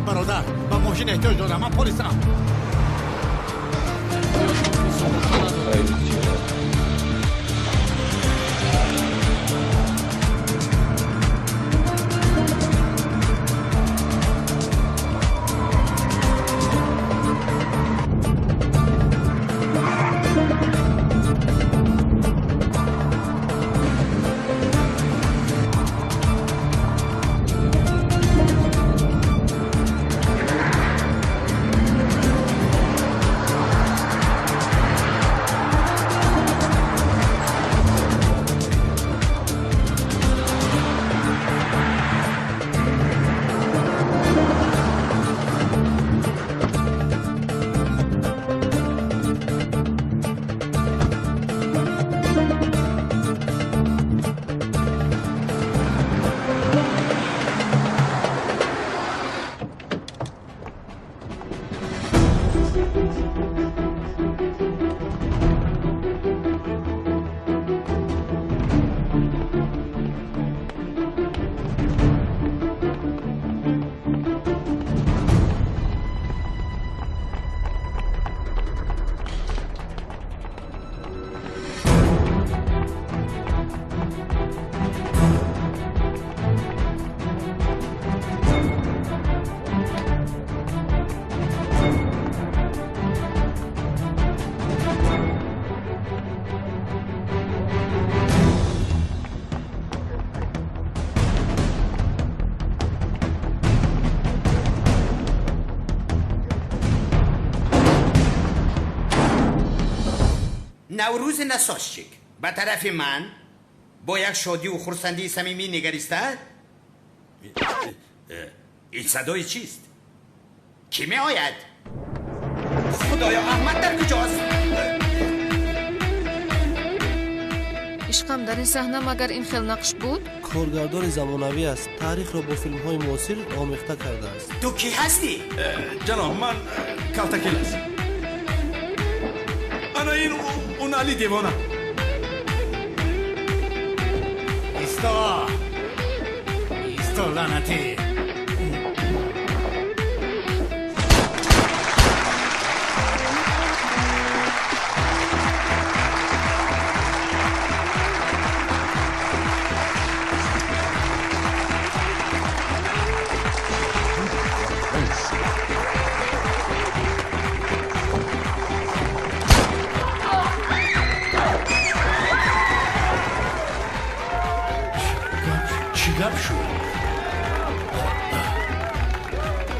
برادر با ماشین احتیاج دارم. من پلیسم. نوروز نساشچیک به طرف من با یک شادی و خرسندی صمیمی نگریسته. این صدای چیست؟ کی می آید؟ خدایا احمد در کجاست؟ عشقم در این صحنه مگر این خیل نقش بود؟ کارگردان زمانوی است. تاریخ را با فیلم های معاصر آمیخته کرده است. تو کی هستی؟ جناب من کالتاکل است. انا این اون علی دیوانه. ایستا لعنتی.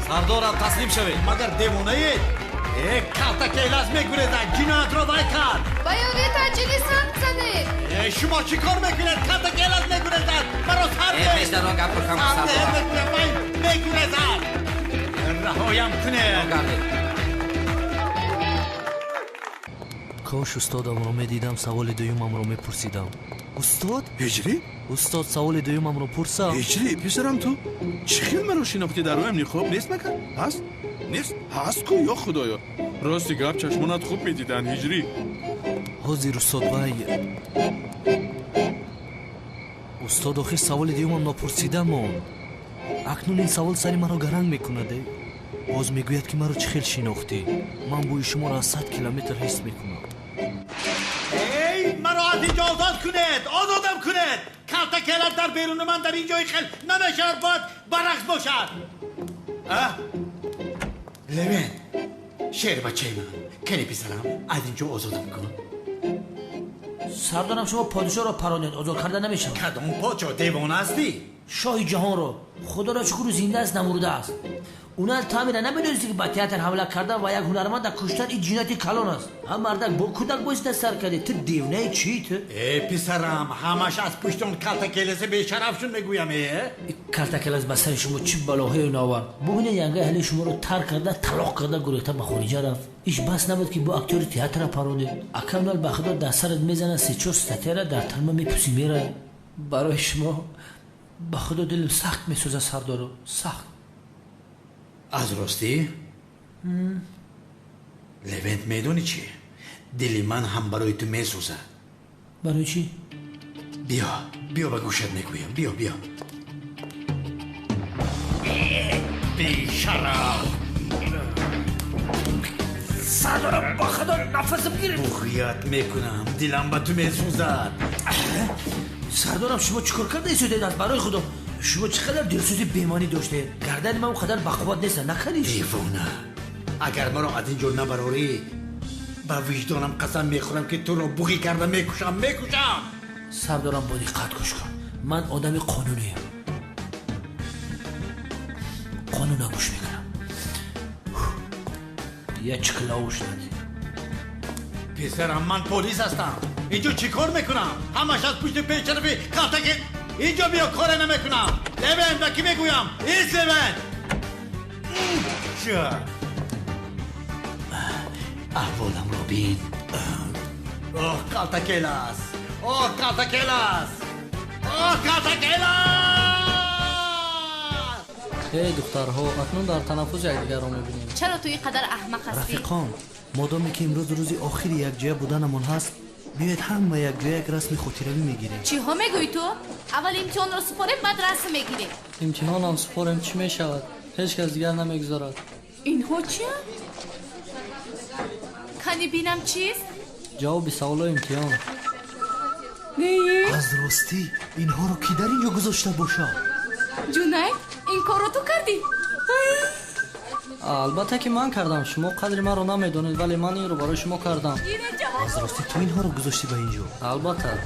سردارم تسلیم شوید. مگر دیوانه اید؟ کالتاکل از میگوریدن جنایت را وای کرد. بیاوی تجلی سنگ زنه. شما چی کار میکنید؟ کالتاکل از میگوریدن. برا سرده. بیشتر رو گپ بکن میگوریدن. رهایم کنید. کاش استادم را میدیدم سوال دویمم را میپرسیدم. استاد هجری؟ استاد سوال دویمم را پرسم. هجری پسرم تو چه خیلی مرا شناختی در رویم خوب نیست مکن؟ هست؟ نیست؟ هست کو یا خدایا راستی گپ چشمانت خوب میدیدن هجری. حاضر استاد بای. استاد آخر سوال دویمم را پرسیدم. اکنون این سوال سری مرا گرنگ میکند. باز میگوید که مرا چه خیلی شناختی. من بوی شما را 100 کیلومتر حس میکنم. مرا از اینجا آزاد کنید. آزادم کنید. کالتاکل در بیرون من در اینجای خیل نمیشد. باید برعکس باشد. لوین شیر بچه من کنی پسرم از اینجا آزادم کن. سردارم شما پادشاه را پرانید آزاد کرده نمیشه. کدام پادشاه؟ دیوانه هستی؟ شاه جهان رو خدا را شکر زنده است نمرده است. اونا تعمیر نمیدونستی که با تئاتر حمله کردن و یک هنرمند در کشتن این جنایت کلان است. هم مردک با کودک بایسته سر کردی. تو دیوانه چی تو؟ پسرم همش از پشت اون کالتاکل به شرفشون میگویم. کالتاکل از بسر شما چی بلاهای ناور. ببینید ینگه اهل شما رو ترک کرده طلاق کرده گریخته به خارج رفت. ایش بس نبود که با اکتور تئاتر پرونده اکمال به خدا در سرت میزنه سه چهار ستاره در تنم میپوسی میره. برای شما به خدا دلم سخت میسوزه سردارو سخت. از راستی؟ لوینت میدونی چی؟ دلی من هم برای تو میسوزه. برای چی؟ بیا به گوشت میگویم. بیا بیشرف. سردارم با خدا نفسم گیره. بغیت میکنم، دلم به تو میسوزد. سردارم شما چیکار کرده ایستاده از برای خدا؟ شما چقدر دلسوزی بیمانی داشته؟ گردن من اونقدر بقوت نیست نکنیش. دیوانه، اگر مرا از اینجا نبراری با وجدانم قسم میخورم که تو رو بغی کرده میکشم. سردارم با دقت گوش کن. من آدم قانونیم، قانون گوش میکنم. یه چکلاوش ندی. پسرم من پلیس هستم. اینجا چی کار میکنم؟ همش از پشت پیچرفی قطعه اینجا بیا کار نمیکنم. لبن با کی میگویم؟ ایست لبن. احوالم رو بین. اوه کالتاکیلاس. ای دخترها، اکنون در تنفس یکدیگر را میبینیم. چرا تو اینقدر احمق هستی؟ رفیقان، مادامی که امروز روزی آخری یک جای بودنمون هست، بیاید همه یک جای یک رسم خاطره‌ای میگیریم. چی ها میگوی تو؟ اول امتحان رو سپاریم بعد رسم میگیریم. امتحان هم سپاریم چی میشود؟ هیچ کس دیگر نمیگذارد. اینها چیه؟ کنی بینم چیست؟ جواب سوال امتحان. از راستی اینها رو کی در اینجا گذاشته باشه؟ جونای این کار رو تو کردی؟ البته که من کردم. شما قدر من رو نمیدونید ولی من این رو برای شما کردم. از راستی تو اینها رو گذاشتی به اینجا؟ البته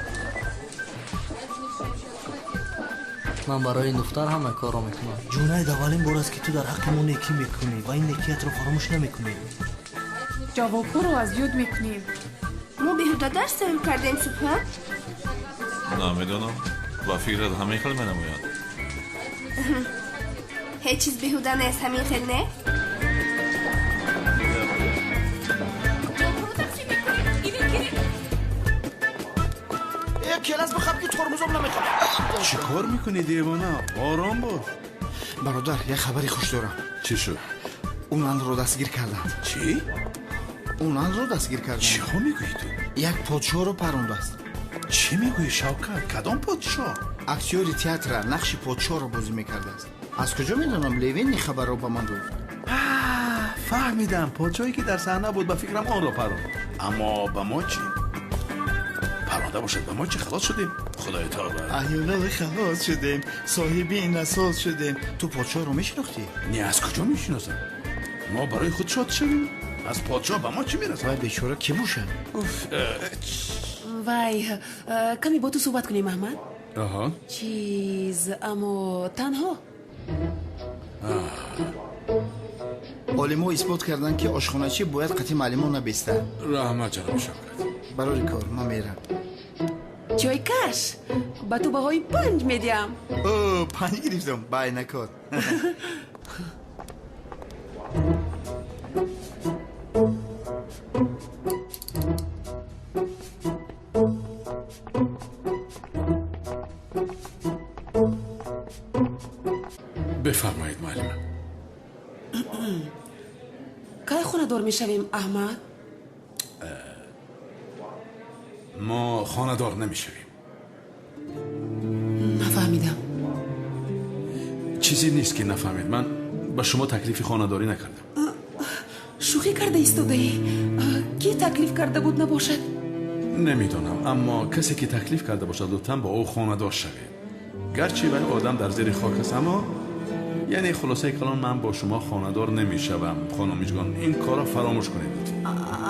من برای این دختر همه کار رو میکنم. جوناید اولین بار است که تو در حق ما نیکی میکنی و این نیکیت رو فراموش نمیکنی. جواب‌ها رو از یاد میکنیم. ما بیهوده درس کردیم صبح. نمیدونم با فکرت همین خیلی نمیاد. هیچ چیز بیهوده نیست همین خیلی نه. کلاس بخواب که ترمزم نمیخوام. چی کار میکنی دیوانه؟ آرام باش. برادر یه خبری خوش دارم. چی شد؟ اونان رو دستگیر کردن. چی؟ اونان رو دستگیر کردن. چی ها میگویی تو؟ یک پادشاه رو پرونده است. چی میگویی شوکت؟ کدام پادشاه؟ اکتیوری تئاتر نقش پادشاه رو بازی میکرده است. از کجا میدونم؟ لیوین این خبر رو به من گفت. فهمیدم پادشاهی که در صحنه بود. به فکرم آن را پروند. اما به ما چی؟ پرونده باشد به ما چی؟ خلاص شدیم. خدای تعالی. احیانا خلاص شدیم. صاحب این اساس شدیم. تو پادشاه رو میشناختی؟ نه از کجا میشناسم؟ ما برای خود شاد شدیم. از پادشاه به ما چی میرسه؟ وای بیچاره کی باشه؟ وای کمی با تو صحبت کنیم احمد. آها. چیز اما تنها. عالم‌ها اثبات کردن که آشخانه‌چی باید قطعی معلمان نبسته. رحمت جناب شوکت. برای کار من میرم. چای کش با تو بهای 5 میدیم. اوه 5 گرفتم. بای نکن. بفرمایید معلم. کی خونه دار میشویم احمد؟ ما خانه دار نمیشویم. نفهمیدم. چیزی نیست که نفهمید. من با شما تکلیف خانه داری نکردم. شوخی کرده ایستاده ای. کی تکلیف کرده بود نباشد؟ نمیدونم اما کسی که تکلیف کرده باشد لطفاً با او خانه دار شوید. گرچه ولی آدم در زیر خاک است اما یعنی خلاصه کلام من با شما خانه‌دار نمیشوم. خانم جان این کارا فراموش کنید.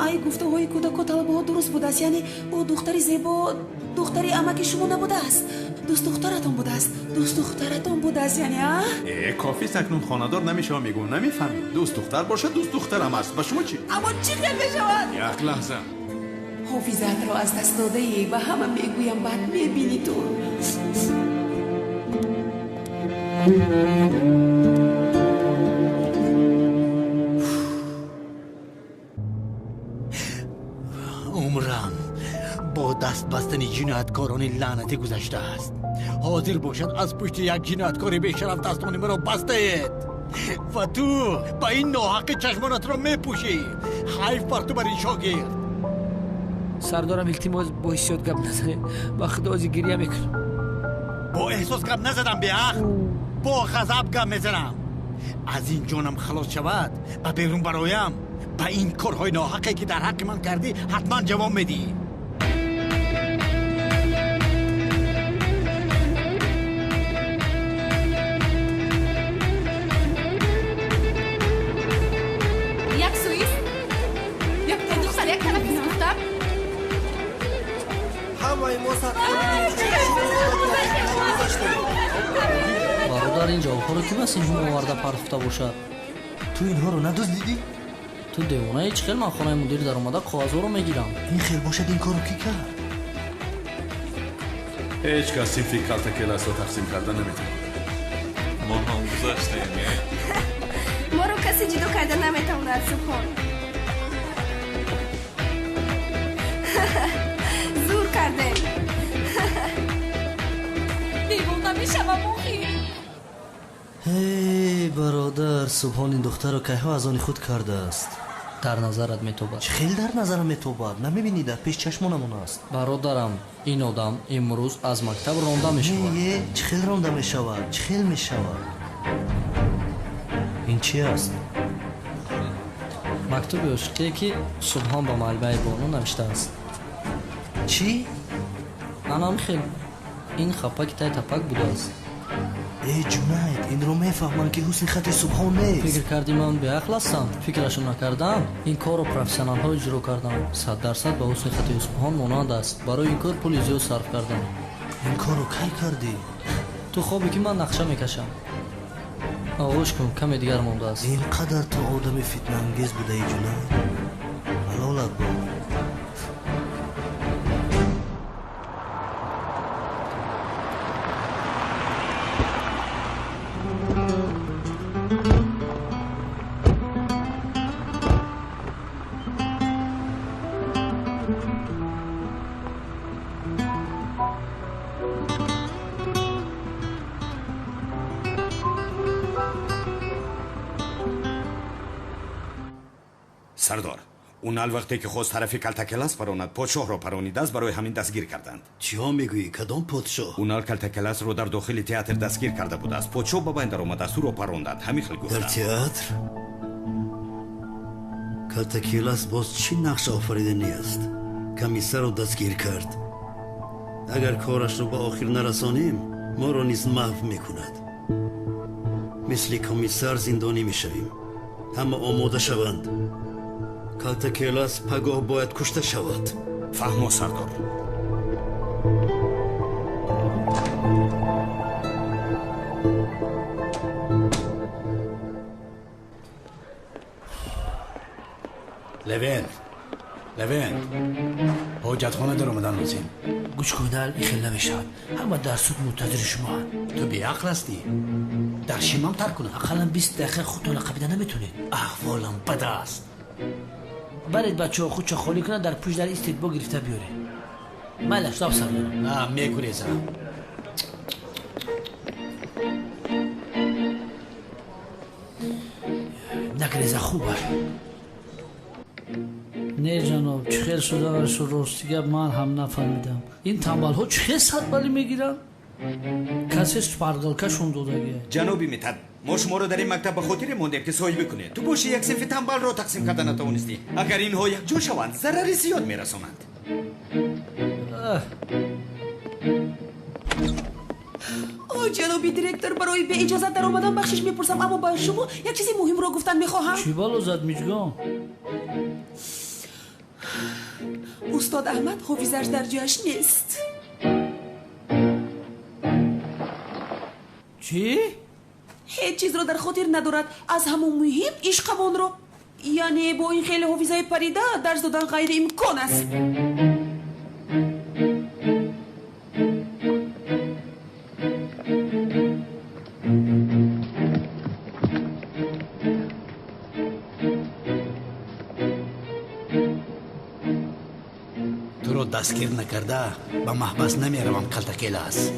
ای گفته های کودک و طلبه ها درست بوده است. یعنی او دختری زیبا دختری امک شما نبوده است. دوست دخترتون بوده است. دوست دخترتون بوده است یعنی کافی سکنون خانه‌دار نمیشوم میگم نمیفهمید. دوست دختر باشه دوست دخترم است. با شما چی؟ اما چی خیلی بشود؟ یک لحظه. حافظت را از دست داده ای و همه میگویم بعد میبینی تو. عمرم با دست بستن جنایتکاران لعنتی گذشته است. حاضر باشد از پشت یک جنایتکار بیشرف دستان مرا بسته اید و تو با این ناحق چشمانت را میپوشی. حیف بر تو بر این شاگرد. سردارم التماس با حسیات گپ نزنه. با خدا از گریه میکنم. با احساس گپ نزدم بیاخ. با غضب گپ میزنم. از این جانم خلاص شود و بیرون برایم به این کارهای ناحقی که در حق من کردی حتما جواب میدی. یک سوئیس، یک تندوخسر، یک طرف گفتم. برادر این جواب‌ها رو کی بس اینجا آورده پرداخته باشد؟ تو اینها رو ندزدیدی؟ تو دیوانه هیچ خیل من خانه مدیر در اومده کاغذها رو میگیرم. این خیل باشد این کارو کی کرد؟ هیچ کس سیفی کالت کلاس رو تقسیم کردن نمیتونه. ما هم گذاشتیم. ما رو کسی جدا کرده نمیتواند سبحان. زور کرده. دیوانه میشم موخی. هی برادر، سبحان این دختر رو که ها از آن خود کرده است. در نظرت میتوبد؟ خیلی در نظرم میتوبد. نمیبینید پیش چشمانمون است. برادرم این آدم امروز از مکتب رانده میشود. چخیل رانده میشود؟ چخیل میشود؟ این چی است؟ مکتوب عشقی که سبحان با ملبه بانو نوشته است. چی؟ انام خیل این خپک تای تپک بوده است. ای جنید، این رو میفهمم که حسن خط سبحان نیست. فکر کردی من به عقل هستم؟ فکرشو نکردم. این کار رو پروفسیونال ها اجرا کردم. 100% به حسن خط سبحان مانند است. برای این کار پول زیاد صرف کردم. این کار رو کی کردی؟ تو خوابی که من نقشه میکشم. آغوش کن، کمی دیگر مونده است. اینقدر تو آدم فتنه انگیز بوده ای جنید. حلالت بود. سردار، اون وقتی که خواست طرف کلتکلاس پراند پادشاه را پرانیده است، برای همین دستگیر کردند. چیا میگویی؟ کدام پادشاه؟ اونال کلتکلاس رو در داخل تئاتر دستگیر کرده بود است. پادشاه با بندر اومد است او را پراندند. همین خیلی گفتند. در تئاتر؟ کلتکلاس باز چی نقش آفریدنی است؟ کمیسر رو دستگیر کرد. اگر کارش رو به آخر نرسانیم ما رو نیز محو میکند. مثل کمیسر زندانی میشویم. همه آماده شوند. کلتکلاس پگاه باید کشته شود. فهمو سردار. لوین حاجت خانه در اومدن روزیم. گوش کنید این خیلی نمیشد. همه در سود منتظر شما هست. تو بی عقل هستی. در شیمام تر کنه. اقلا 20 دقیقه خودتون لقبیده نمیتونید. احوالم بد است. برید بچه ها خودشو خالی کنن، در پوش در استیت با گرفته بیاره. من لشتاب سر دارم. نه میگریزم. نگریزه خوبه. نه جناب، چه خیلی شده ورش و راستی من هم نفهمیدم. این تنبال ها چه صد بالی میگیرن؟ کسیش پرگلکشون دادگیه. جنابی میتد، ما شما رو در این مکتب به خاطر موندیم که صاحبی کنید. تو باشی یک صنف تنبال رو تقسیم کردن نتوانستی. اگر اینها یک جو شوند ضرری زیاد میرسونند. جنابی دیرکتور، برای به اجازت در اومدن بخشش میپرسم، اما با شما یک چیزی مهم رو گفتن میخواهم. چی بالا زد میجگان؟ استاد احمد حافظش در جایش نیست. چی؟ هیچ چیز رو در خاطر ندارد. از همون مهم عشقمان رو، یعنی با این خیلی حافظه پریده درس دادن غیر امکان است. تو رو دستگیر نکرده به محبس نمیروم کلتکلاس.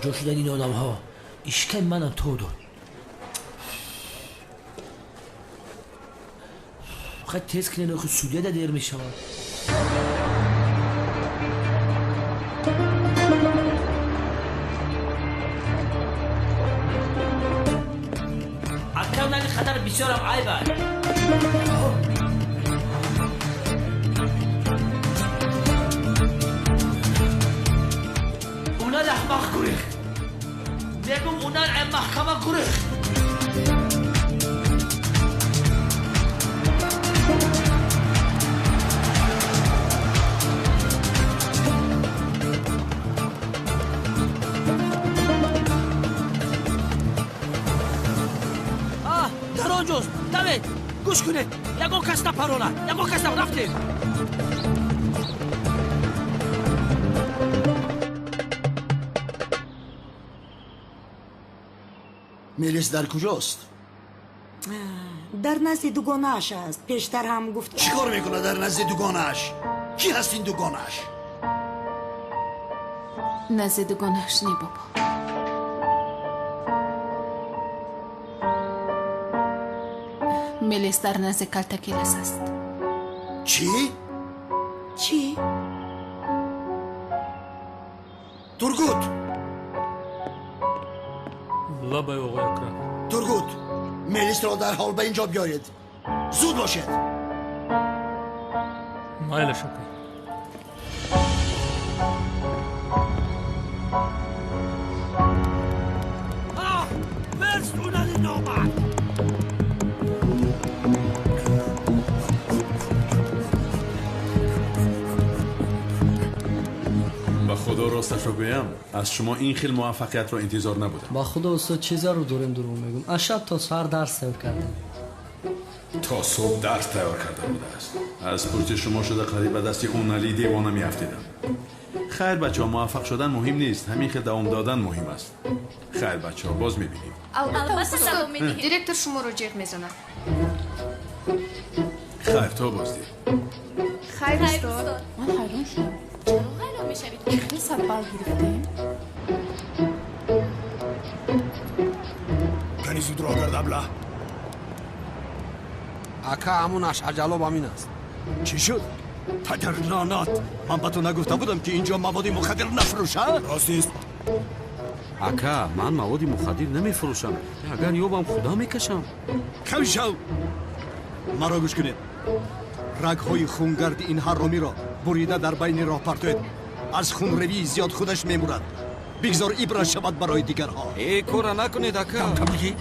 جا شدن این آدم ها اشکای منم تو داد. فقط تیز کنین که سودیه دا دیر می شود. اکرم نگه خطر بسیارم عیبه. اونان احمق گریخ. میگم اونان محکمه گریخ. در آنجاست. دوید گوش کنید. یکو کس نپرونه. یکو کس رفتیم. میلیس در کجاست؟ در نزد دوگانه‌اش است. پیشتر هم گفت. چی کار میکنه در نزد دوگانه‌اش؟ کی هست این دوگانه‌اش؟ نزد دوگانه‌اش نی بابا. میلیس در نزد کلتکیلس است. چی؟ چی؟ ترگوت لبای آقای اکرم. ترگوت میلیس را در حال به اینجا بیارید. زود باشید. مایل شکر. برست اونان نامد. با خدا راستش رو بگم از شما این خیلی موفقیت رو انتظار نبودم. با خدا استاد چیزا رو دوریم میگم. از شب تا سحر درس کردم. تا صبح درس تیار کرده بوده است. از پشت شما شده قریب به دست اون علی دیوانه میافتیدم. خیر بچه ها، موفق شدن مهم نیست، همین که دوام دادن مهم است. خیر بچه ها، باز میبینیم. البته دوام میدیم. دیرکتور شما رو جیغ میزنه. خیر تو بازدی. خیر استاد. من حیران شدم. چرا حیران میشوید؟ خیلی سربال گرفتیم. کنی زود را کرد ابله. اکا همونش عجلو بامین است. چی شد؟ پدر لعنت، من به تو نگفته بودم که اینجا مواد مخدر نفروشه؟ راستیست. اکا من مواد مخدر نمیفروشم. اگر یوبم خدا میکشم. کم شو. مرا گوش کنید. رگهای خونگرد این حرامی را بریده در بین راه پرتوید. از خون روی زیاد خودش میمورد. بگذار عبرت شود برای دیگرها. ای کورا نکنید اکا. کم بگی؟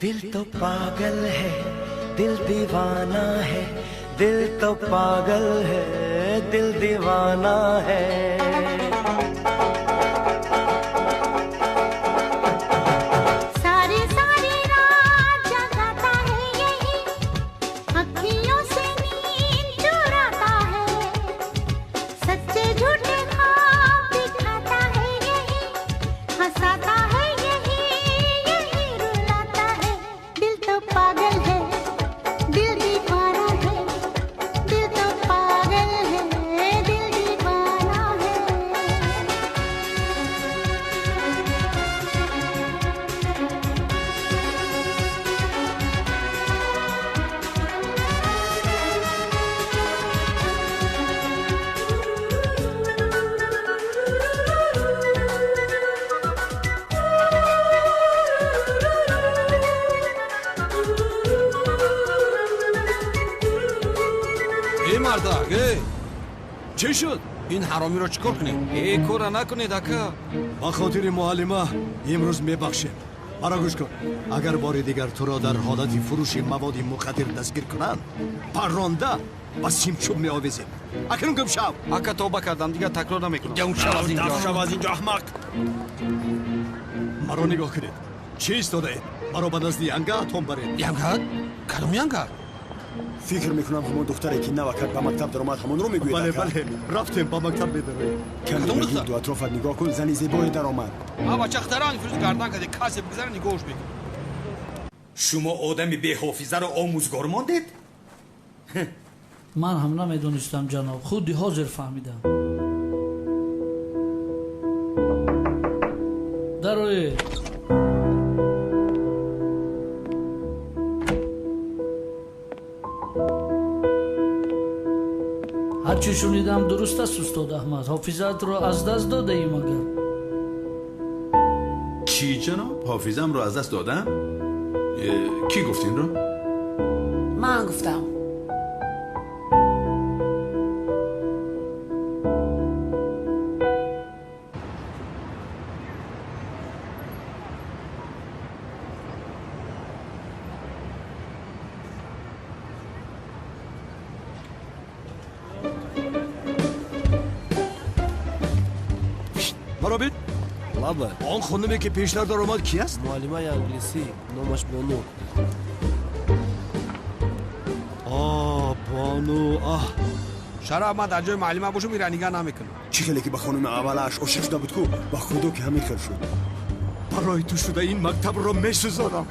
दिल तो पागल है दिल दीवाना है दिल तो पागल है दिल दीवाना है सारी सारी रात जगाता है यही अखियों से नींद चुराता है सच्चे झूठे ख्वाब दिखाता है यही हंसाता है यही यही रुलाता है दिल तो पागल है दिल दीवाना है दिल तो पागल है दिल दीवाना है ای مردک ای چی شد؟ این حرامی رو چیکار کنیم؟ ای کورا نکنید اکا. با خاطر معلمه امروز میبخشیم. مرا گوش کن. اگر بار دیگر تو را در حالت فروش مواد مخدر دستگیر کنند پرانده با سیمچوب میآویزیم. اکنون گم شو. اکا توبه کردم دیگه تکرار نمیکنم. گم شو از اینجا. دفع شو از اینجا احمق. مرا نگاه کنید. چی ایستاده اید؟ مرا به نزد ینگه اتم برید. ینگه؟ کدوم ینگه؟ فکر میکنم همون دختری که نوکر به مکتب در اومد همون رو میگوید. بله بله رفتیم با مکتب میداره. کمی بگید دو اطرافت نگاه کن، زنی زیبایی در اومد. اما چختران فروز گردن کده کسی بگذاره نگاهش بکن. شما آدمی به حافظه رو آموزگار ماندید؟ من هم نمیدونستم جناب، خودی حاضر فهمیدم. دروی هرچی شنیدم درست است استاد احمد. حافظت رو از دست داده ایم اگر؟ چی جناب؟ حافظم رو از دست دادم؟ کی گفتین رو؟ من گفتم. مرابط بابا آن خانمی که پیشتر در اومد کی است؟ معلمه انگلیسی نامش بانو. بانو شراب من در جای معلمه باشم میره نگاه نمیکنم. چی خیلی که به خانم اولش عاشق شده بود کو با خودو که همین خیل شد. برای تو شده این مکتب رو میسوزانم.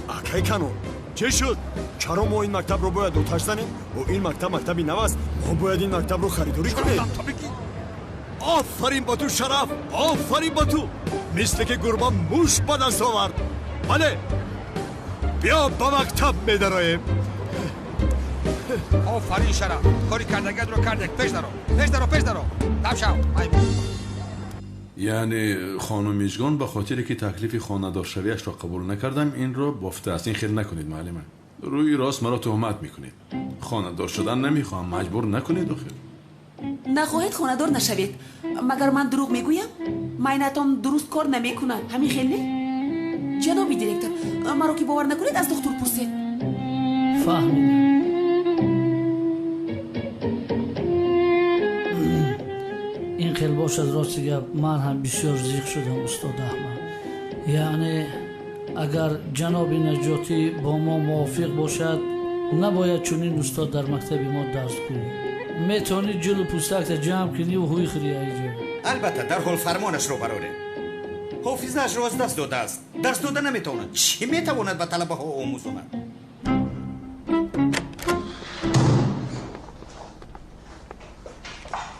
اکی کنون چه شد؟ چرا ما این مکتب رو باید آتش زنیم؟ و این مکتب مکتبی نو است. ما باید این مکتب رو خریداری کنیم. آفرین با تو شرف، آفرین با تو. مثل که گربه موش به دست آورد. بله بیا با مکتب میدرایم. آفرین شرف، کاری کردگت رو کردک. پیش درو تب شو. یعنی خانم میزگان به خاطر که تکلیف خانه‌دار شویش را قبول نکردم این را بافته است. این خیل نکنید معلمه. روی راست مرا تهمت میکنید. خانه‌دار شدن نمیخواهم، مجبور نکنید آخر. نخواهید خانه‌دار نشوید. مگر من دروغ میگویم؟ معاینتم درست کار نمیکنه. همین خیلی نه؟ جناب دیرکتور مرا که باور نکنید از دکتر پرسید. فهمیدم. این خیلی باش از راستی گپ من هم بسیار زیق شدم استاد احمد. یعنی اگر جناب نجاتی با ما موافق باشد نباید چنین استاد در مکتب ما درس کنید. میتونید جلو پوستک جمع کنی و هوی خری ایجا. البته در حال فرمانش رو براره. حافظش رو از دست داده است. درس داده نمیتواند. چی میتواند به طلبه ها آموزاند؟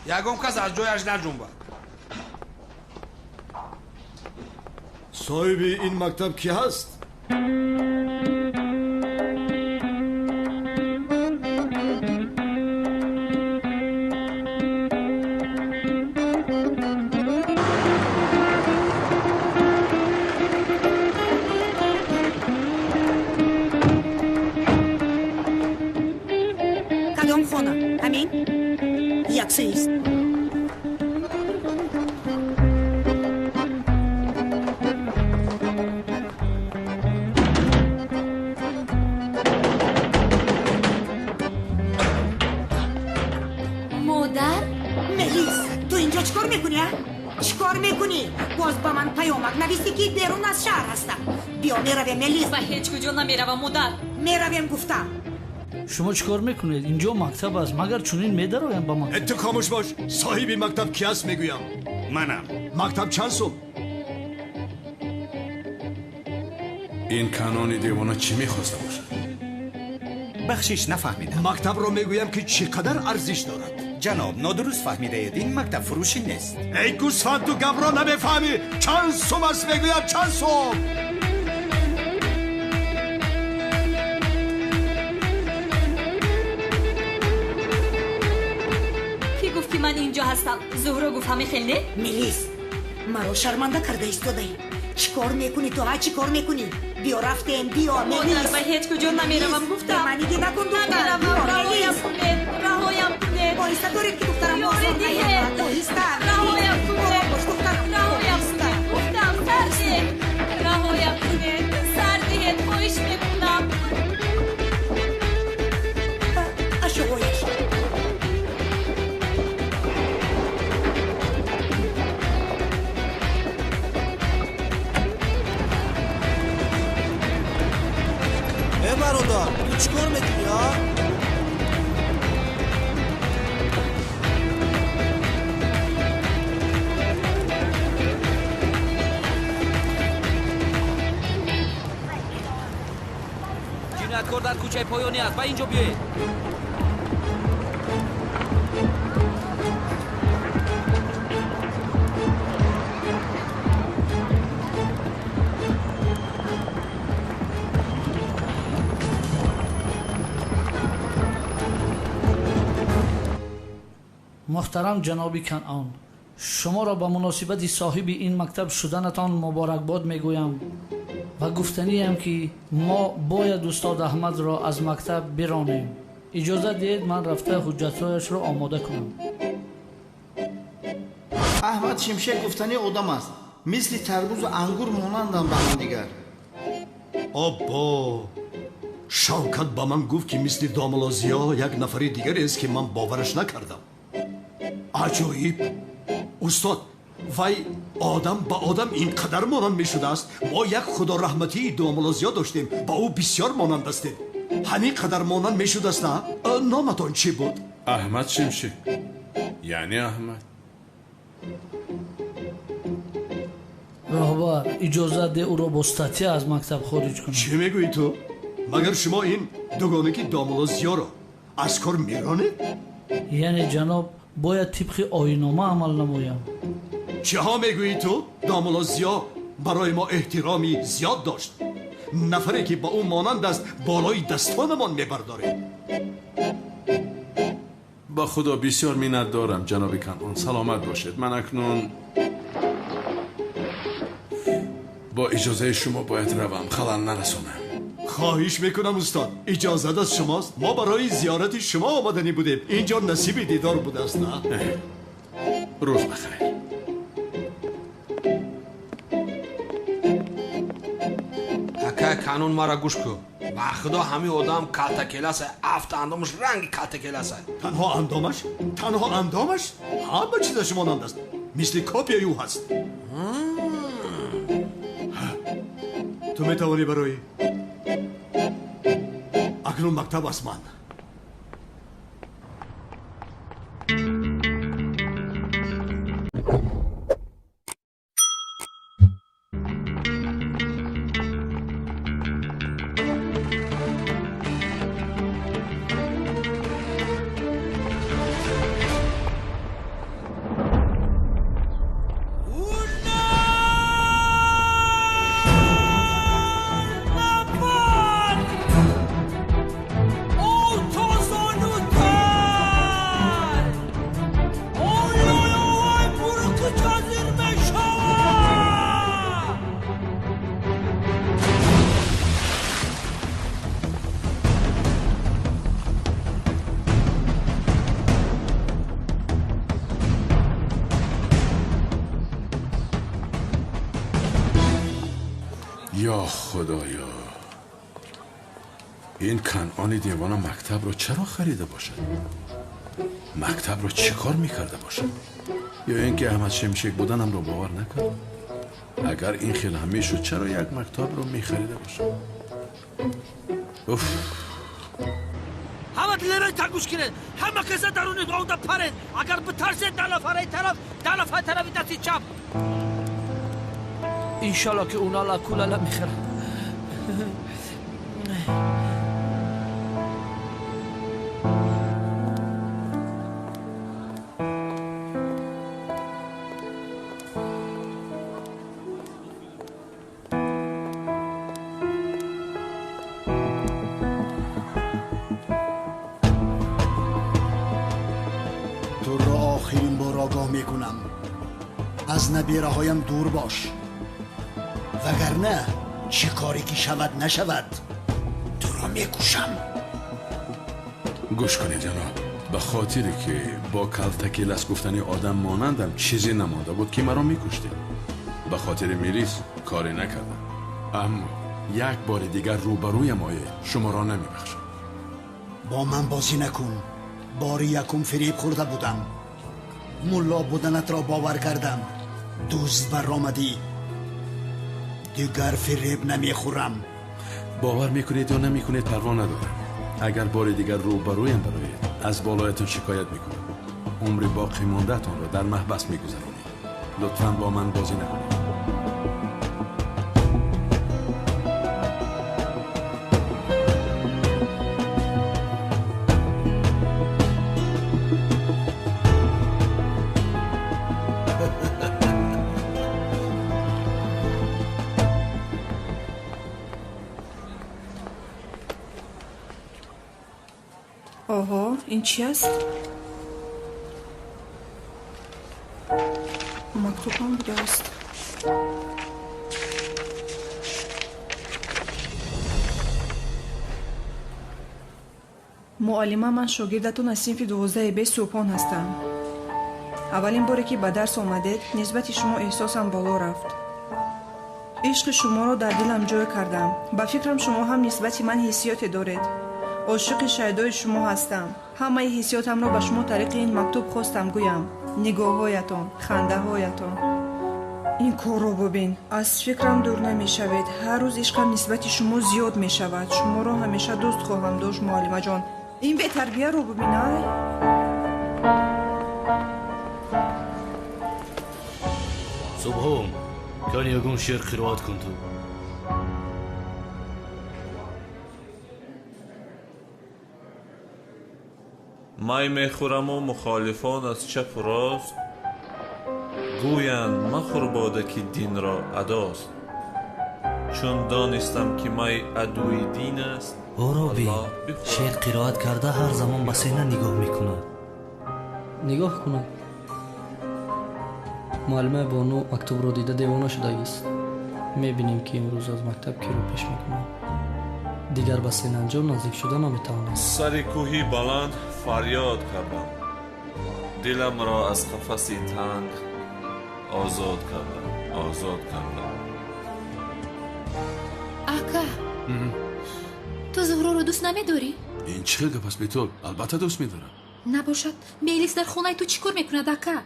یگم کس از جایش نجنبد. صاحب این مکتب کی هست؟ کدام خانه؟ همین؟ یک سویست. مادر؟ ملیس تو اینجا چیکار میکنی؟ چیکار میکنی؟ باز با من پیامک نویسی که بیرون از شهر هستم. بیا میرویم ملیس. و هیچ کجا نمیروم مادر. میرویم گفتم. شما چیکار میکنید؟ اینجا مکتب است. مگر چنین میدرایم با مکتب؟ تو خاموش باش. صاحب مکتب کی است میگویم؟ منم. مکتب چند صبح؟ این کانون دیوانا چی میخواسته باشد؟ بخشش نفهمیدم. مکتب رو میگویم که چقدر ارزش دارد. جناب نادرست فهمیده اید. این مکتب فروشی نیست. ای گوسفند تو گپ را نمیفهمی. چند صبح است میگویم چند صبح. کی گفت که من اینجا هستم؟ زهرا گفت همه خیلی؟ ملیس مرا شرمنده کرده ایستاده ای. چیکار میکنی تو؟ چی کار میکنی؟ بیا رفتیم. بیا ملیس. مادر به هیچ کجا نمیروم گفتم. منی دیگه نکن دختر. رهایم کنید. رهایم کنید. بایسته دارید که دخترم بازار نیامد. بایسته. رهایم کنید. رهایم کنید. گفتم سرده. رهایم کنید. سرده خواهش میکنم. اشوایش. مرابط برادر تو چیکار میکنی ها؟ جنایتکار در کوچه پایانی است. با اینجا بیایید. محترم جناب کنعان، شما را به مناسبت صاحب این مکتب شدنتان مبارکباد میگویم و گفتنی هم که ما باید استاد احمد را از مکتب برانیم. اجازه دهید من رفته حجتهایش را آماده کنم. احمد شمشک گفتنی آدم است، مثل تربوز و انگور مانندند به هم دیگر. آبا شوکت با من گفت که مثل داملازیا یک نفری دیگر است که من باورش نکردم. عجایب استاد، وای آدم با آدم اینقدر مانند می شده است. ما یک خدا رحمتی داملازیا داشتیم، با او بسیار مانند استیم. همین قدر مانند می شده است. نه نامتان چی بود؟ احمد شمشک. یعنی احمد. راهبر اجازه ده او را با استعطیه از مکتب خارج کنم. چی میگویی تو؟ مگر شما این دوگانگی داملازیا را از کار میرانید؟ یعنی جناب باید طبق آیین‌نامه عمل نمایم. چه ها میگویی تو؟ داملازیا برای ما احترامی زیاد داشت. نفری که با او مانند است بالای دستانمان میبرداریم. با خدا بسیار منت دارم جناب کنعان، سلامت باشید. من اکنون با اجازه شما باید روم، خلل نرسونم. خواهش میکنم استاد، اجازه از شماست. ما برای زیارت شما آمدنی بودیم. اینجا نصیب دیدار بوده است. نه روز بخیر. اکا قانون مرا گوش کن. با خدا همین آدم کالتا کلاس افت اندامش رنگ کالتا کلاس است. تنها اندامش؟ تنها اندامش؟ همه چیزش مانند است. مثل کاپی او هست. تو میتوانی برای اکنون مکتب است من. یا خدایا، این کنعان دیوانه مکتب رو چرا خریده باشد؟ مکتب رو چی کار میکرده باشد؟ یا اینکه احمد شمشک بودنم رو باور نکرد؟ اگر این خیلی همه شد چرا یک مکتب رو میخریده باشد؟ همه دلرای تنگوش کرد، همه کسا درون آوده پرد. اگر بترسید در نفره طرفی دستی چپ. انشالله که اونا لکولاله میخرن. تو را آخرین بار آگاه میکنم، از نبیره هایم دور باش، وگرنه چه کاری که شود نشود تو را میکشم. گوش کنید جناب، به خاطری که با کالتا کلاس گفتنی آدم مانندم چیزی نمانده بود که مرا میکشتید. به خاطر میریس کاری نکردم، اما یک بار دیگر روبرویم آیه شما را نمیبخشم. با من بازی نکن. بار یکم فریب خورده بودم، ملا بودنت را باور کردم، دوست بر آمدی. دیگر فریب نمیخورم. باور میکنید یا نمیکنید پروا ندارم. اگر بار دیگر روبرویم برایید از بالایتون شکایت میکنم. عمر باقی ماندهتان را در محبس میگذرانید. لطفاً با من بازی نکنید. اوه این چی است؟ مکتوب هم بوده است. معلمه من شاگردتون از صنف 12 B سوپان هستم. اولین باره که به درس آمدید نسبت شما احساسم بالا رفت. عشق شما را در دلم جای کردم. با فکرم شما هم نسبت من حسیات دارید. عاشق شایدای شما هستم. همه حسیاتم را به شما طریق این مکتوب خواستم گویم. نگاه‌هایتان، خنده‌هایتان. این کار رو ببین. از فکرم دور نمی شوید. هر روز عشقم نسبت شما زیاد می شود. شما را همیشه دوست خواهم داشت معلمه جان. این به تربیه رو ببینای. صبحم کان یگون شعر قرائت کن تو. май мехӯраму мухолифон аз чапу рост гӯянд махӯр бода ки динро адост чун донистам ки май адуи дин аст ороби шеър қироат карда ҳар замон ба сена нигоҳ мекунад. нигоҳ кунад. муаллимаи бону мактубро дида девона шудагист. мебинем ки имрӯз аз мактаб киро пеш мекунад. дигар ба сенанҷом наздик шуда наметавонад. сари кӯҳи баланд фарёд кардам диламро аз қафаси танг озод кардам. ака ту зуҳроро дӯст намедорӣ? ин чӣ хел гап аст битол? албатта дӯст медорам. набошад мелис дар хонаи ту чӣ кор мекунад ака?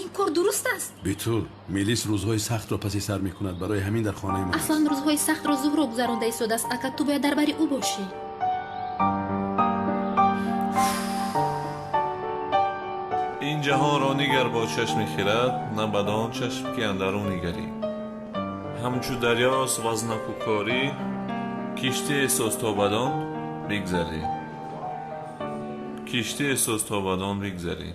ин кор дуруст аст? битул мелис рӯзҳои сахтро паси сар мекунад. барои ҳамин дар хонаи ман аслан рӯзҳои сахтро зуҳро гузаронда истодааст. ака ту бояд дар бари ӯ бошӣ. ин ҷаҳонро нигар бо чашми хирад на бадон чашм ки андарун нигарӣ ҳамчу дарё вазнаку корӣ киштии сӯзтобадон бигзарӣ.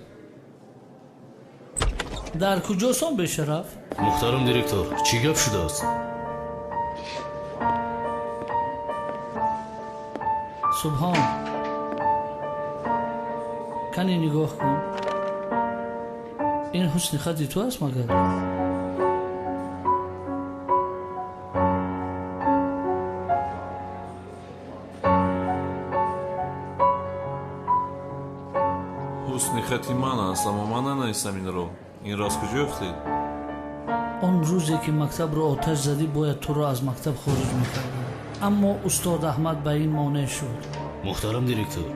дар куҷосон бешараф? муҳтарам директор чӣ гап шудааст? субҳон кане нигоҳ кун. ин ҳусни хати ту аст магар? ҳусни хати ман аст аммо ман нанависам инро. ин рост куҷо уфтед? он рӯзе ки мактабро оташ задӣ бояд туро аз мактаб хориҷ мекардам, аммо устод аҳмад ба ин монеъ шуд. муҳтарам директор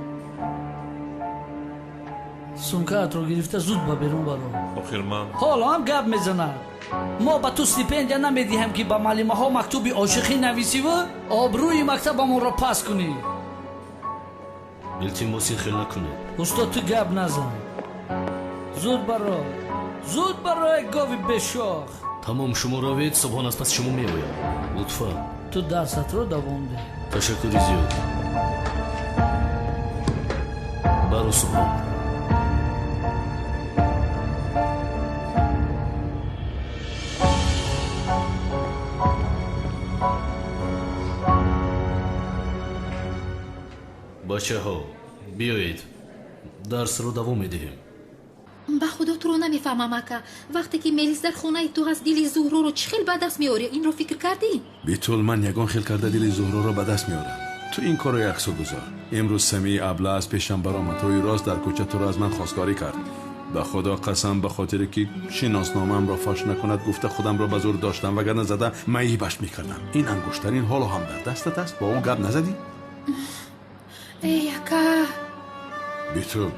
сумкаатро гирифта зуд ба берун баро. охир ман ҳоло ҳам гап мезанад. мо ба ту стипендия намедиҳем ки ба маълимаҳо мактуби ошиқӣ нависиву обрӯи мактабамонро паст кунӣ. илтимос ин хел накунед. устод ту гап назан. зуд баро як гови бешох. тамом шумо равед субҳон аз паси шумо меоям. лутфан ту дарсатро давом деҳ. ташаккури зиёд. баро субҳон. бачаҳо биёед дарсро давом медиҳем. ба худо туро намефаҳмам ака. вақте ки мелис дар хонаи ту ҳаст дили зуҳроро чӣ хел ба даст меорӣ? инро фикр кардӣ? битул ман ягон хел карда дили зуҳроро ба даст меорам. ту ин корро яксо гузор. имрӯз самии абла аз пешам баромад рӯи рост дар кӯча туро аз ман хостгорӣ кард. ба худо қасам ба хотире ки шиносномаамро фош накунад гуфта худамро ба зур доштам вагарна зада маибаш мекардам. ин ангуштарин ҳоло ҳам дар дастат аст. бо он гап назадӣ? эй ака битул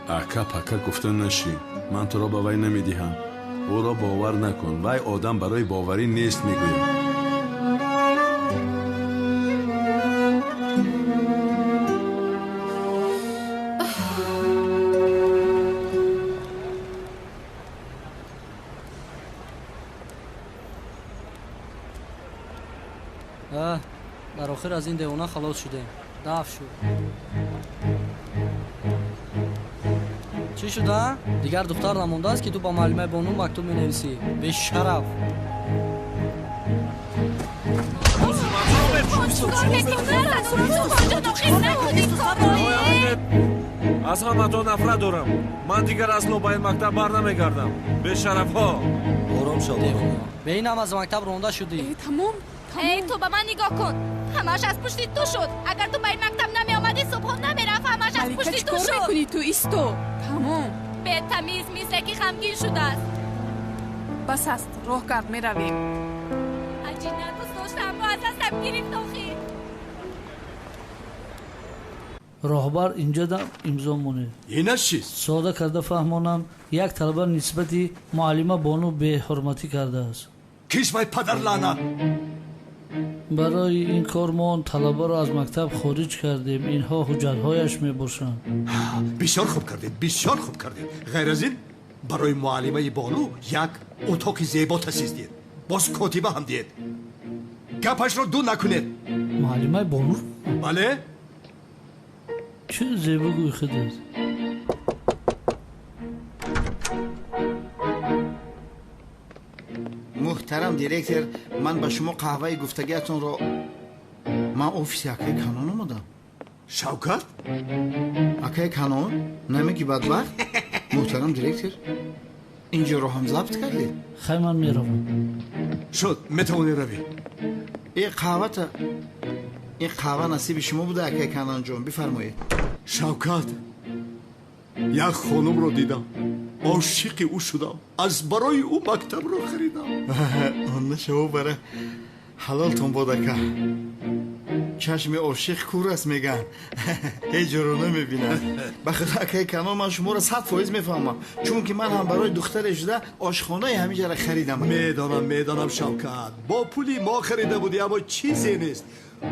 ака пака гуфта нашин. ман туро ба вай намедиҳам. ӯро бовар накун. вай одам барои боварӣ нест мегӯям. дар охир аз ин девона халос шудем. дафт шуд. чӣ шуда? дигар духтар намондааст ки ту ба муаллимаи Бону мактуб менависӣ. бешараф. аз ҳаматон нафрат дорам. ман дигар асло ба ин мактаб барнамегардам. бешарафҳо. ором шав. ба инам аз мактаб ронда шудӣ. тамом. эй ту ба ман нигоҳ кун. ҳамаш аз пушти ту шуд. агар ту ба ин мактаб намеомадӣ субҳ намерафт. ҳамаш аз пушти ту шуд. чикор мекунӣ ту исто. тамом. бетамиз мисре ки ғамгин шудааст. бас аст роҳ кард меравем. аҷина дӯст доштам бо аз дастам гирифт охир. роҳбар инҷа дам имзо монед. инаш чист? сода карда фаҳмонам, як талаба нисбати муаллима Бону беҳурматӣ кардааст. кишмай падар лаънат. барои ин кор мо он талабаро аз мактаб хориҷ кардем. инҳо ҳуҷҷатҳояш мебошанд. бисёр хуб кардед, бисёр хуб кардед. ғайр аз ин барои муаллимаи Бону як утоқи зебо таъсис диҳед. боз котиба ҳам диҳед. гапашро ду накунед. муаллимаи Бону? бале. чӣ зебо гӯйхедед? муҳтарам директор, ман ба шумо қаҳваи гуфтагиатонро ман офиси акаи Канон омадам. шавкат? акаи Канон? намеги бадбахт? муҳтарам директор, инҷоро ҳам забт кардед? хай ман меравам. шуд, метавонӣ равӣ. ин қаҳва насиби шумо буда акаи Канонҷон, бифармоед. шавкат, як хонумро дидам, ошиқи ӯ шудам, аз барои ӯ мактабро харидам. онна шумо бара ҳалолтон бод ака. чашми ошиқ кур аст мегӯянд, ҳеҷ ҷоро намебинад. ба худо акаи Канон, ман шуморо 100% мефаҳмам, чунки ман ҳам барои духтаре шуда ошхонаи ҳамиҷаро харидам. медонам шавкат, бо пули мо харида будӣ, аммо чизе нест.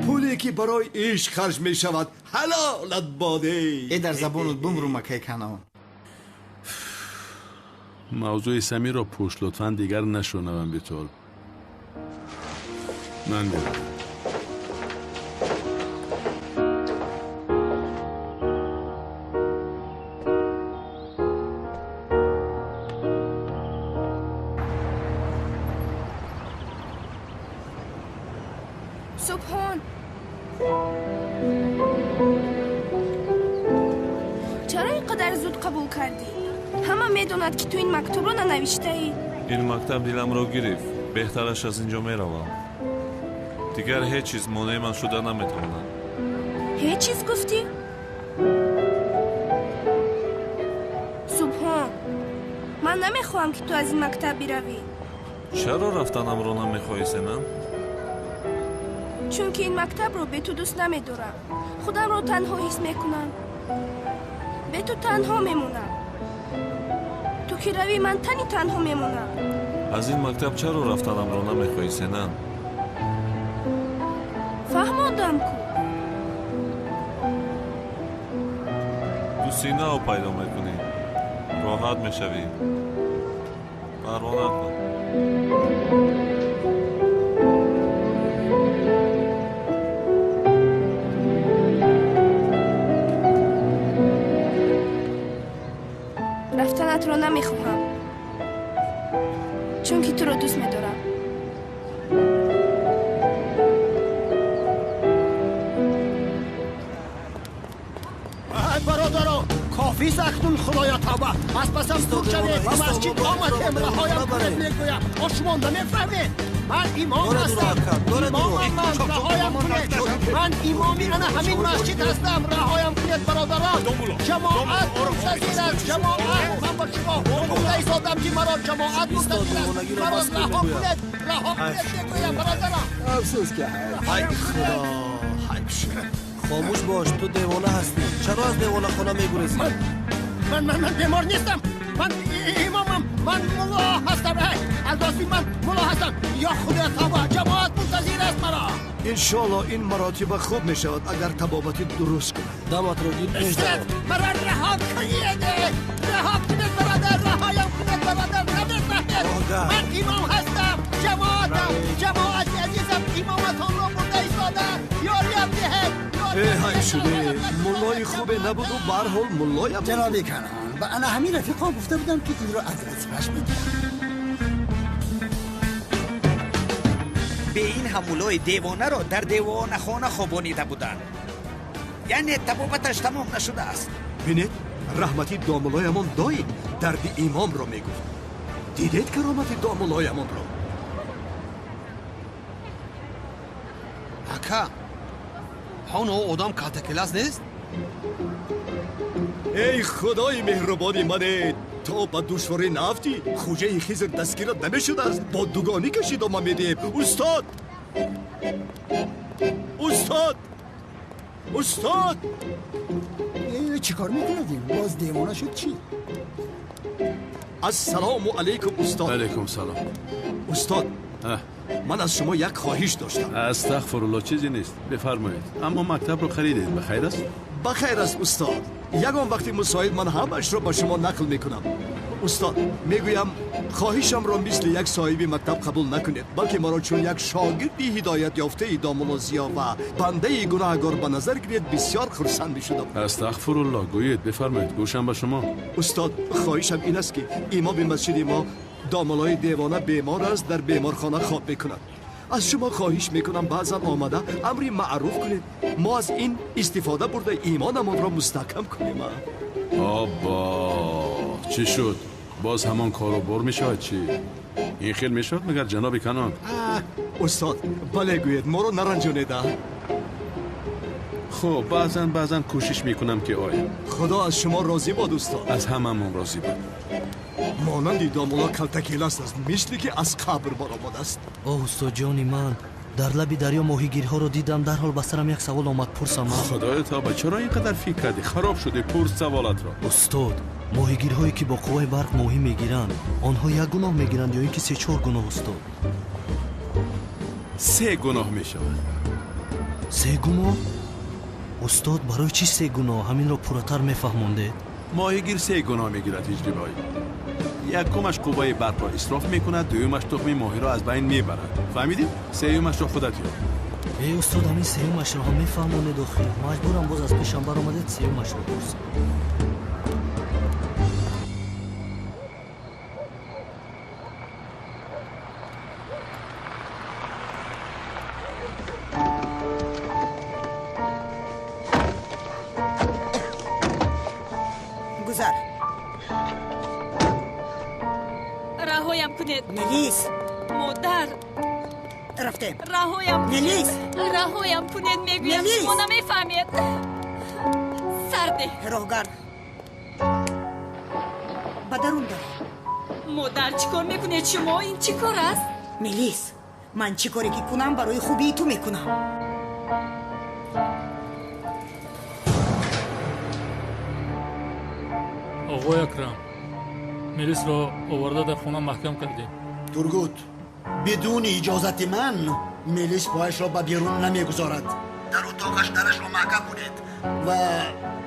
пуле ки барои ишқ харҷ мешавад, ҳалолат боде. дар забонут бумрум акаи Канон. мавзӯи Самиро пӯш, лутфан дигар нашунавам битол. ман меравам. субҳон чаро ин қадар зуд қабул кардӣ? ҳама медонад ки ту ин мактубро нанавиштаӣ. ин мактаб диламро гирифт. беҳтараш аз инҷо меравам. дигар ҳеҷ чиз монеъ ман шуда наметавонад. ҳеҷ чиз гуфтӣ? субҳон ман намехоҳам ки ту аз ин мактаб биравӣ. чаро рафтанамро намехоҳӣ Сенам? чунки ин мактабро бе ту дӯст намедорам. худамро танҳо ҳис мекунам. бе ту танҳо мемонам. ту ки равӣ, ман тани танҳо мемонам. аз ин мактаб чаро рафтанамро намехоҳӣ Сенам? фаҳмондам ку. ту синао пайдо мекунӣ. роҳат мешавӣ. парво накун. рафтанатро намехоҳам, чунки туро дӯст медорам. бародарон, кофист акнун худоя тавба. аз пасам дур шавед, ба масҷид омадем, раҳоям кунед мегӯям. шумо намефаҳмед? ман имом ҳастам. имомам ман, раҳоям кунед. ман имоми ана ҳамин масҷид ҳастам, раҳоям кунед бародарон. ҷамоат мунтазир аст, ҷамоат. ман ба шумо гуфта истодам ки маро ҷамоат мунтазир аст. маро раҳо кунед, мегӯям бародарон. афсӯс ки ҳай худо, ҳай шуд. خاموش باش، تو دیوانه هستی. چرا از دیوانه خانه میگریزی؟ من بیمار نیستم. من امامم. من مولا هستم. الباسی من مولا هستم. یا خدا توبه، جماعت منتظر است مرا. انشالله این مراتب خوب می شود اگر طبابتی درست کنه. دامت رو گیر پیش دارم. مرا رها کنید. رها کنید برادر، رهایم کنید برادر. نمی‌فهمید. من امام هستم. جماعتم. جماعت عزیزم امامتون رو برده های شده ملای خوبه نبود و برحال ملایم جناب کنان و انا همین رفیقا گفته بودم که این رو از رسمش بگیرم. به این حمولای دیوانه را در دیوانه خانه خوابانیده بودند. یعنی تبابتش تمام نشده است. بینید رحمتی داملایمان دایم درد امام را میگفت. دیدید کرامت داملایمان را؟ اکا هون او آدم کاتکلاس نیست؟ ای خدای مهربانی منه، تا با دشواری نفتی خوجه خیزر دستگیرت نمیشده است. با دوگانی کشید ما میدیم. استاد استاد استاد چی کار میکنید؟ باز دیوانه شد چی؟ السلام علیکم استاد. علیکم سلام. استاد من از شما یک خواهش داشتم. استغفرالله چیزی نیست، بفرمایید. اما مکتب رو خریدید، بخیر است؟ بخیر است استاد. یگان وقتی مسائل من همش را به شما نقل میکنم. استاد میگویم خواهشم را مثل یک صاحب مکتب قبول نکنید، بلکه مرا چون یک شاگردی هدایت یافته داملازیا و بنده گناهگار به نظر گیرید بسیار خرسند میشدم. استغفرالله گویید، بفرمایید، گوشم به شما. استاد خواهشم این است که امام مسجد ما داملای دیوانه بیمار است، در بیمارخانه خواب میکند. از شما خواهش میکنم بعضا آمده امری معروف کنید، ما از این استفاده برده ایمانمان را مستحکم کنیم. آبا چی شد؟ باز همان کارو بر میشود چی؟ این خیل میشود مگر جناب کنان؟ استاد بله گوید، ما رو نرنجانیده. خب بعضا کوشش میکنم که آیم. خدا از شما راضی باد استاد. از هممون راضی باد. مانندی دامولا کلتکیلاست است، مثلی که از قبر برآمده است. اوه استاد جانی من در لبی دریا ماهیگیرها رو دیدم، در حال به سرم یک سوال آمد پرسم. خدای تا چرا اینقدر فکر کردی؟ خراب شده، پرس سوالات را. استاد ماهیگیرهایی که با قوه برق ماهی میگیرند آنها یک گناه میگیرند یا اینکه 3-4 گناه استاد؟ 3 گناه میشود. 3 گناه؟ استاد برای چی 3 گناه؟ همین را پورتر میفهمونده؟ ماهیگیر 3 گناه میگیرد اجتباهی. یکمش قوه برق را اسراف میکند، دومش تخم ماهی را از بین میبرد. فهمیدی؟ سومش را خودت یاد. ای استاد همین سومش را هم میفهمونه داخل. مجبورم باز از پیشم برآمده سومش را پرسم. گذر رهایم کنید. نلیس مادر رفتیم. رهایم کنید. نلیس رهایم کنید میگویم. نلیس شما نمیفهمید. سرده راهگر بدرون داره. مادر چیکار میکنید شما؟ این چی کار است؟ ملیس من چی کاری که کنم برای خوبی تو میکنم. آقای اکرم ملیس را آورده در خونه محکم کردیم. ترگوت بدون اجازت من ملیس پایش را به بیرون نمیگذارد. در اتاقش درش را محکم کنید و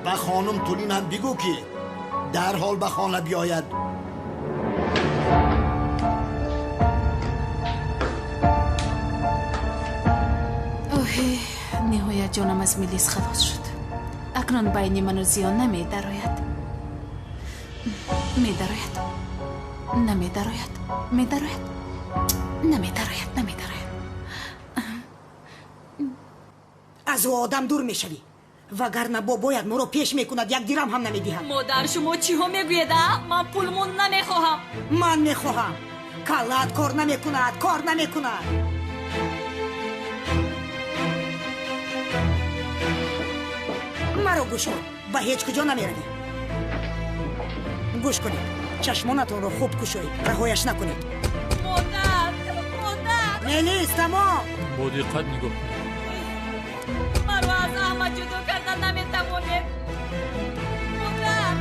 به خانم تولین هم بگو که در حال به خانه بیاید. اوه نهایت جانم از ملیس خلاص شد. اکنون بین من و زیان نمیدراید. میدراید نمیدراید میدراید نمیدراید نمیدراید. از او آدم دور میشوی وگرنه بابایت ما رو پیش میکند، یک دیرم هم نمیدیهم. مادر شما چی ها میگوید؟ من پولمون نمیخواهم. من میخواهم. کلت کار نمیکند، کار نمیکند. مرا گوش کن، به هیچ کجا نمیروی. گوش کنید، چشمانتون رو خوب کشوید، رهایش نکنید. مادر نلیس تمام. با دقت نگاه کن. مرا از احمد جدا کردن نمیتوانید. مادر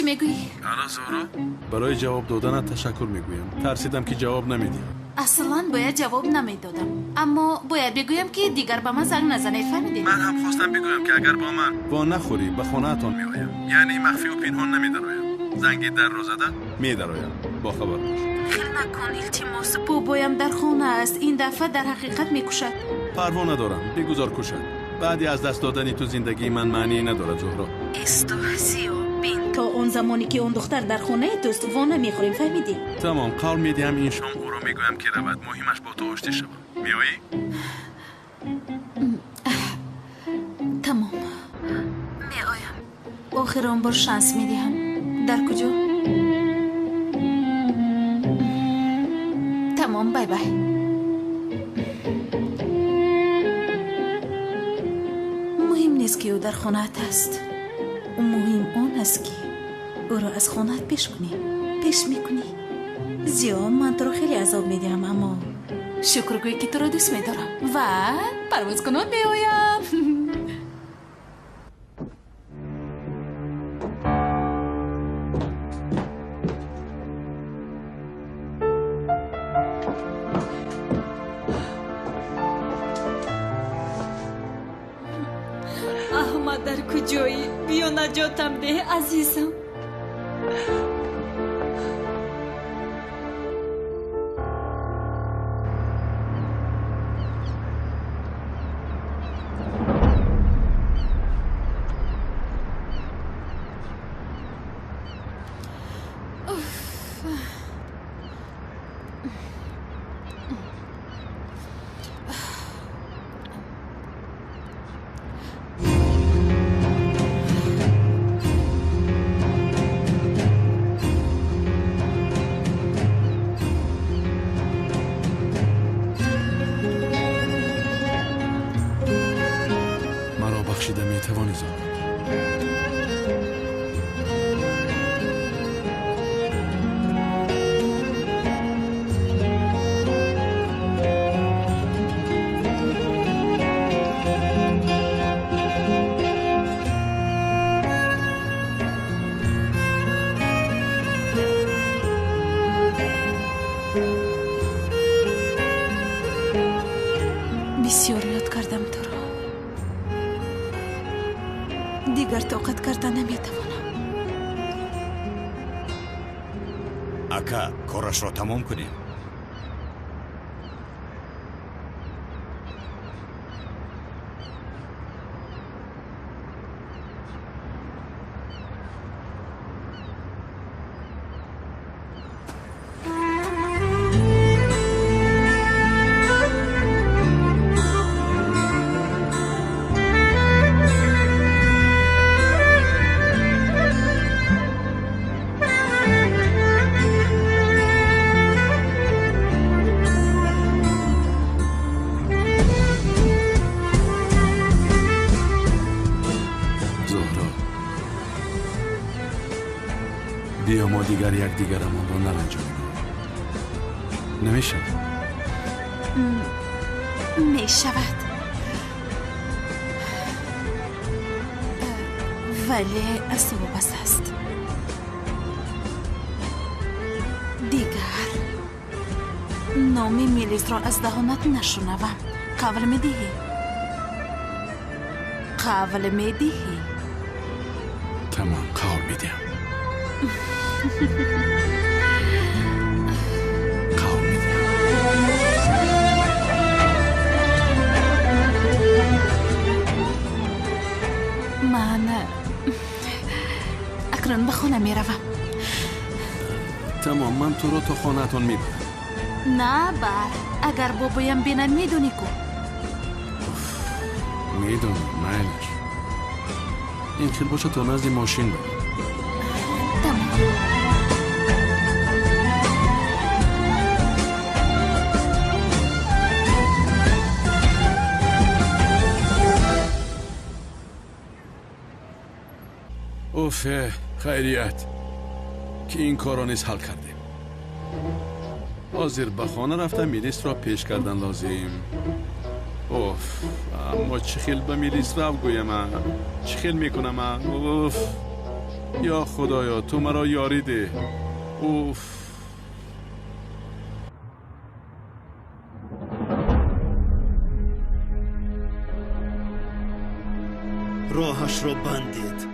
چی میگویی؟ آره زهرا، برای جواب دادنت تشکر میگویم. ترسیدم که جواب نمیدی. اصلا باید جواب نمیدادم، اما باید بگویم که دیگر به من زنگ نزنید. فهمیدید؟ من هم خواستم بگویم که اگر با من وا نخوری به خانه‌تان میآیم، یعنی مخفی و پنهان نمیدرایم. زنگ در رو زدن میدرایم. با خبر باش. خیلی نکن التماس. بابایم در خانه است. این دفعه در حقیقت میکشد. پروا ندارم، بگذار کشد. بعدی از دست دادنی تو زندگی من معنی ندارد زهرا. استوسیو بین تا اون زمانی که اون دختر در خانه توست وا نمیخوریم. فهمیدی؟ تمام، قول میدیم این شام او را میگویم که رود. مهمش با تو آشتی شوم. میایی؟ تمام میآیم. آخرین بار شانس میدهم. در کجا؟ تمام، بای بای. مهم نیست که او در خانه‌ات است. مهم اون است که او را از خانه‌ات پیش میکنی. زیاد من تو را خیلی عذاب میدهم، اما شکرگویی که تو را دوست میدارم و پرواز کنان میآیم. احمد در کجایی؟ بیا نجاتم ده عزیزم. بخشیده میتوانی زهرا. بسیار یاد کردم تو را. دیگر طاقت کردن نمیتوانم. اکا کارش را تمام کنیم. بیا ما دیگر یک دیگرمان را نرنجانیم. نمیشه؟ میشود، ولی از تو وابسته است. دیگر نام میلیس را از دهانت نشنوم. قول میدهی؟ قول میدهی؟ تمام، قول میدیم. قول میدیم. من اکنون به خانه میروم. تمام، من تو رو تا خانه‌تان میبرم. نه اگر بابایم بینن میدونی کو. میدونم، معنیش این خیلی باشه تا نزد ماشین برم. اوف، خیریت که این کارا نیز حل کردیم. حاضر به خانه رفتم میلیس را پیش کردن لازم. اوف، اما چه خیل به میلیس رو گویم، چه خیل میکنم. اوف، یا خدایا تو مرا یاری ده. اوف. راهش را بندید.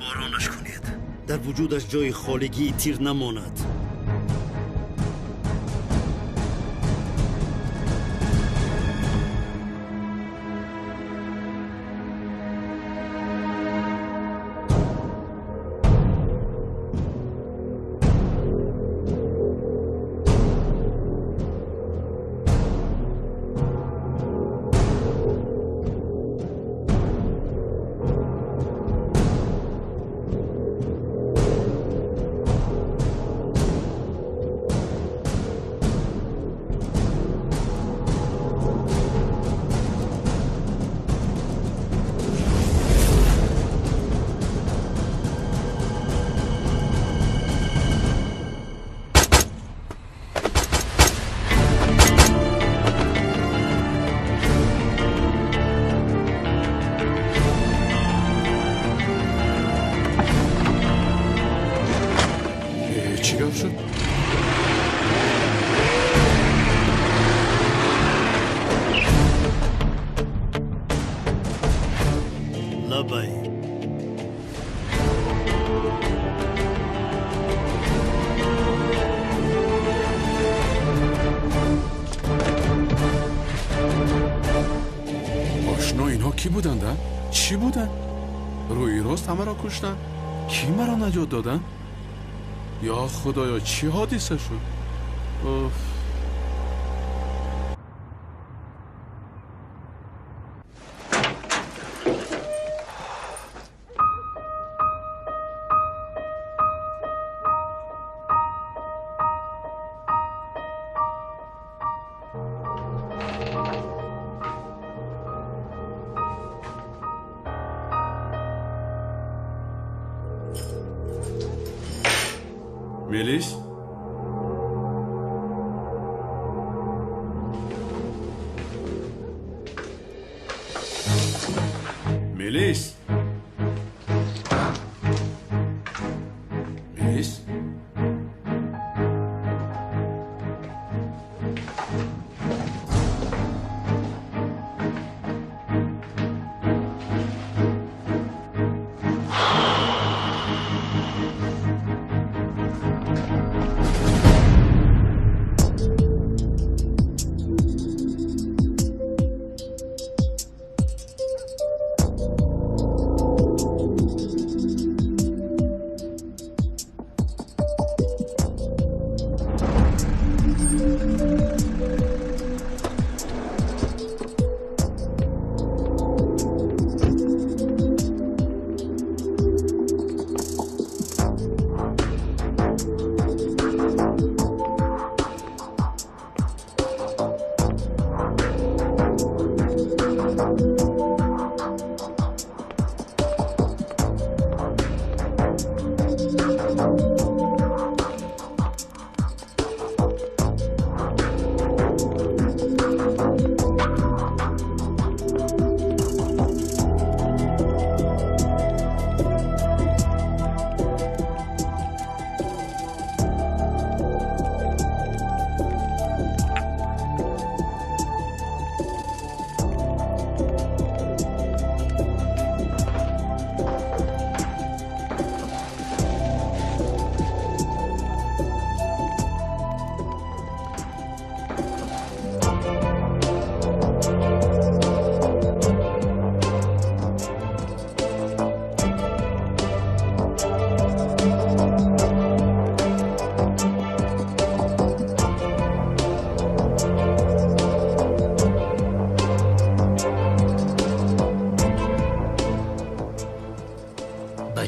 بارانش کنید. در وجودش جای خالگی تیر نماند. کی بودند؟ چی بودن؟ روی راست همه را کشتن؟ کی مرا نجات دادن؟ یا خدایا چی حادثه شد؟ اوف. میلیس؟ میلیس؟ میلیس؟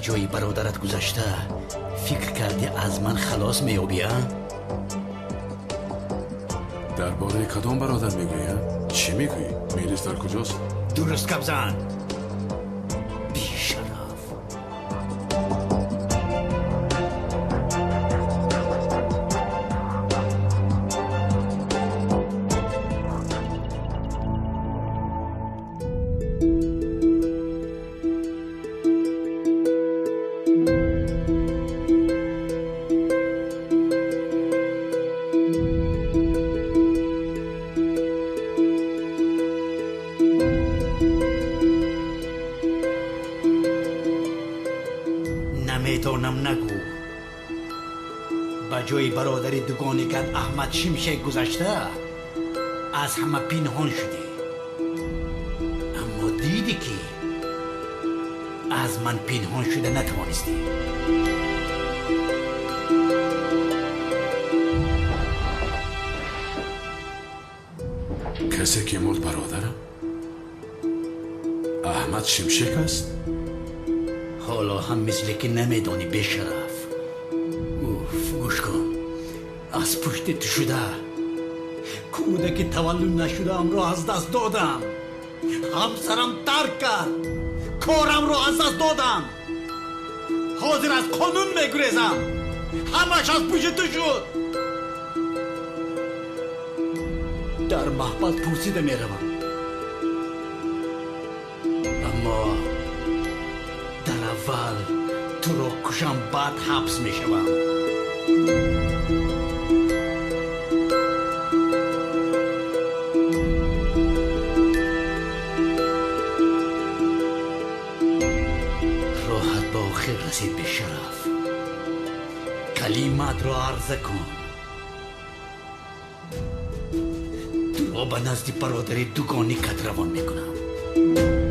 جای برادرت گذشته فکر کردی از من خلاص میابی؟ درباره کدام برادر میگویم؟ چی میگویی؟ میلیس در کجاست؟ درست کبزن بیشرف. نمیتونم نگو با جای برادری دوگانی که احمد شمشک گذشته از همه پنهان شدی، اما دیدی که از من پنهان شده نتوانستی. کسی که مرد برادرم؟ احمد شمشک است؟ حالا هم مثل که نمیدانی بیشرف. اوف گوش کن، از پشت تو شده کودک تولد نشده ام را از دست دادم، همسرم ترک کرد، کارم را از دست دادم، حاضر از قانون میگریزم، همش از پشت تو شد. در محبت پرسیده میروم، اما در اول تو را کشم بعد حبس میشوم. راحت به آخر رسید به شرف. کلمات را عرضه کن. تو را به نزد برادر دوگانی کت روان میکنم.